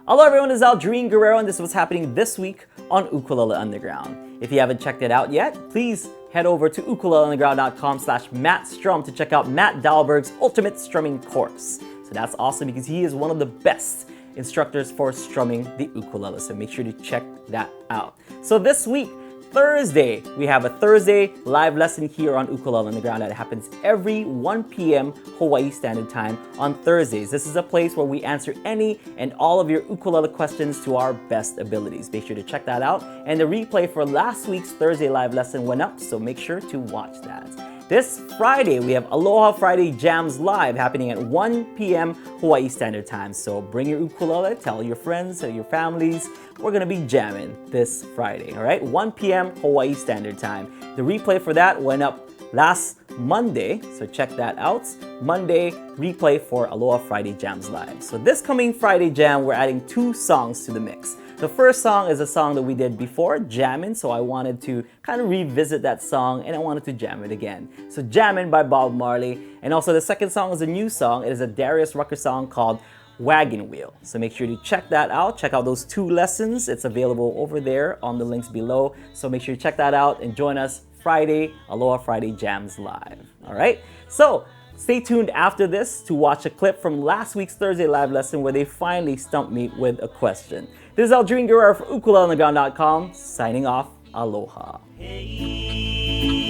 Hello everyone, this is Aldrin Guerrero and this is what's happening this week on Ukulele Underground. If you haven't checked it out yet, please head over to ukuleleunderground.com/MattStrum to check out Matt Dahlberg's Ultimate Strumming course. So that's awesome because he is one of the best instructors for strumming the ukulele, so make sure to check that out. So this week, Thursday, we have a Thursday live lesson here on Ukulele Underground that happens every 1 p.m. Hawaii Standard Time on Thursdays. This is a place where we answer any and all of your ukulele questions to our best abilities. Make sure to check that out. And the replay for last week's Thursday live lesson went up, so make sure to watch that. This Friday, we have Aloha Friday Jams live happening at 1 p.m. Hawaii Standard Time. So bring your ukulele, tell your friends, tell your families. We're going to be jamming this Friday, all right? 1 p.m. Hawaii Standard Time. The replay for that went up last Monday, so check that out. Monday, replay for Aloha Friday Jams live. So this coming Friday Jam, we're adding 2 songs to the mix. The first song is a song that we did before, Jammin, so I wanted to kind of revisit that song and I wanted to jam it again. So Jammin by Bob Marley. And also the second song is a new song. It is a Darius Rucker song called Wagon Wheel. So make sure to check that out. Check out those 2 lessons. It's available over there on the links below. So make sure to check that out and join us Friday, Aloha Friday Jams live. All right? So stay tuned after this to watch a clip from last week's Thursday live lesson where they finally stumped me with a question. This is Aldrin Guerrero for ukuleleunderground.com, signing off. Aloha. Hey,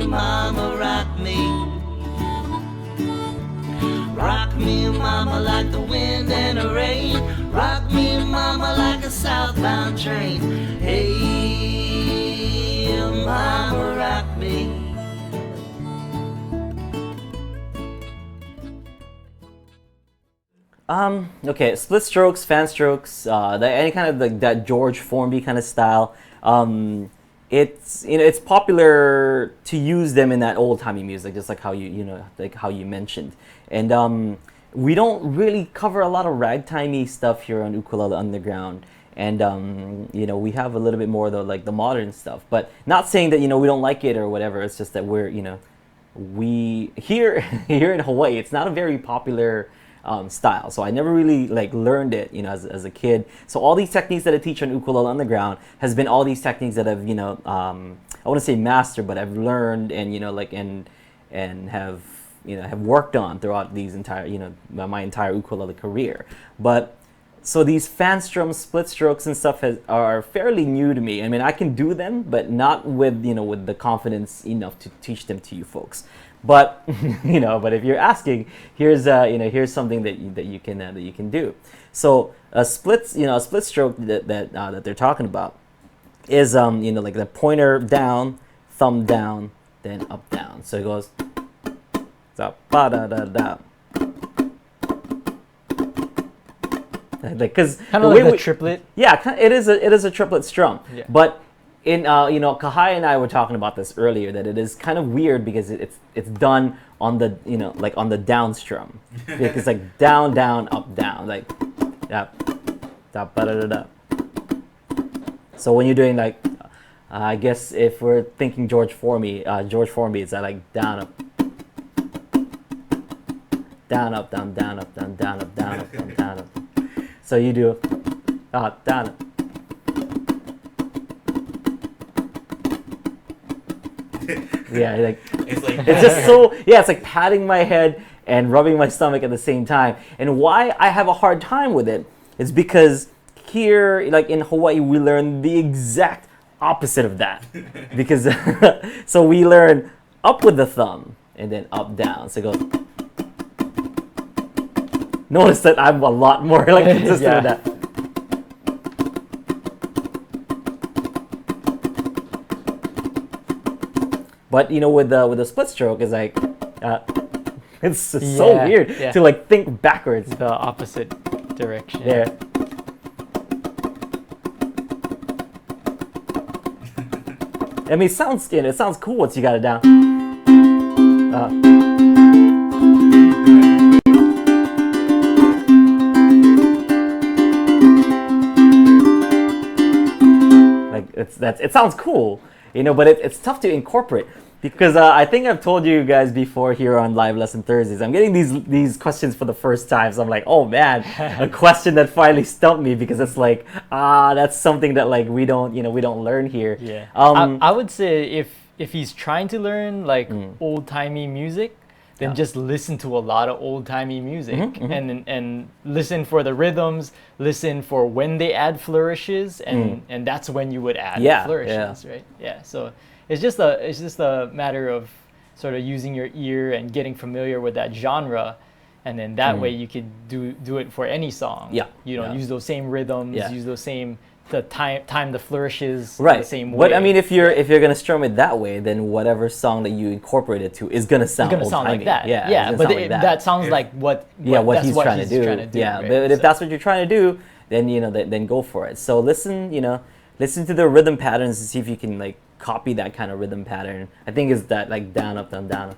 mama, rock me. Rock me, mama, like the wind and the rain. Rock me, mama, like a southbound train. Hey, mama, rock me. Okay, split strokes, fan strokes, any kind of like that George Formby kind of style. It's popular to use them in that old-timey music, just like how how you mentioned. And we don't really cover a lot of ragtimey stuff here on Ukulele Underground. And we have a little bit more of the modern stuff. But not saying that we don't like it or whatever. It's just that we're we here in Hawaii, it's not a very popular style. So I never really learned it, as a kid. So all these techniques that I teach on Ukulele Underground has been all these techniques that I've, I want to say mastered, but I've learned and, and have worked on throughout these entire, my entire ukulele career. But so these fan strums, split strokes and stuff are fairly new to me. I mean, I can do them, but not with, with the confidence enough to teach them to you folks. But but if you're asking, here's here's something that you can do. So a split stroke that they're talking about is like the pointer down, thumb down, then up down. So it goes up ba da da da. Because kind of like a triplet. Yeah, it is a triplet strum. Yeah. But in Kahai and I were talking about this earlier, that it is kind of weird because it's done on the on the down strum. It's like down down up down, like da da da da da. So when you're doing I guess if we're thinking George Formby, it's like down up down up down down up down down up down up down down up. So you do down up. Yeah, it's just so it's like patting my head and rubbing my stomach at the same time. And why I have a hard time with it is because here, in Hawaii, we learn the exact opposite of that. Because so we learn up with the thumb and then up down. So it goes. Notice that I'm a lot more consistent with that. But with the split stroke is it's so weird to think backwards. The opposite direction. Yeah. I mean, it sounds cool once you got it down. It sounds cool, but it's tough to incorporate. Because I think I've told you guys before here on Live Lesson Thursdays, I'm getting these questions for the first time. So I'm like, oh man, a question that finally stumped me, because it's like, that's something that like we don't learn here. Yeah. I would say if he's trying to learn like old-timey music, then just listen to a lot of old-timey music and listen for the rhythms, listen for when they add flourishes, and that's when you would add flourishes, right? Yeah. So it's just a matter of sort of using your ear and getting familiar with that genre, and then that way you could do it for any song. Yeah. Use those same rhythms, use those same time the flourishes right. the same way. But I mean, if you're gonna strum it that way, then whatever song that you incorporate it to is gonna sound like that. Yeah, yeah. But that sounds like what he's trying to do. Yeah, right? But if that's what you're trying to do, then then go for it. So listen to the rhythm patterns and see if you can like copy that kind of rhythm pattern. I think it's that like down up down down.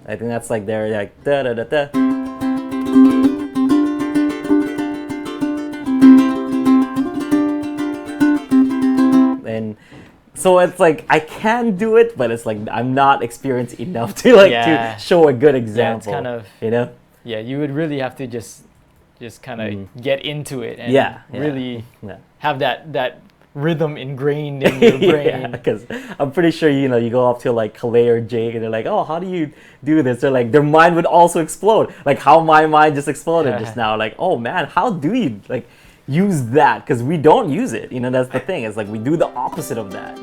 I think that's like they're like da da da da. And so it's like I can do it, but it's like I'm not experienced enough to to show a good example. Yeah, it's kind of Yeah, you would really have to just kind of get into it and really have that rhythm ingrained in your brain. Because I'm pretty sure you go up to like Kalei or Jake and they're like, oh, how do you do this? They're like, their mind would also explode, like how my mind just exploded just now. Like, oh man, how do you like use that? Because we don't use it. That's the thing. It's like we do the opposite of that.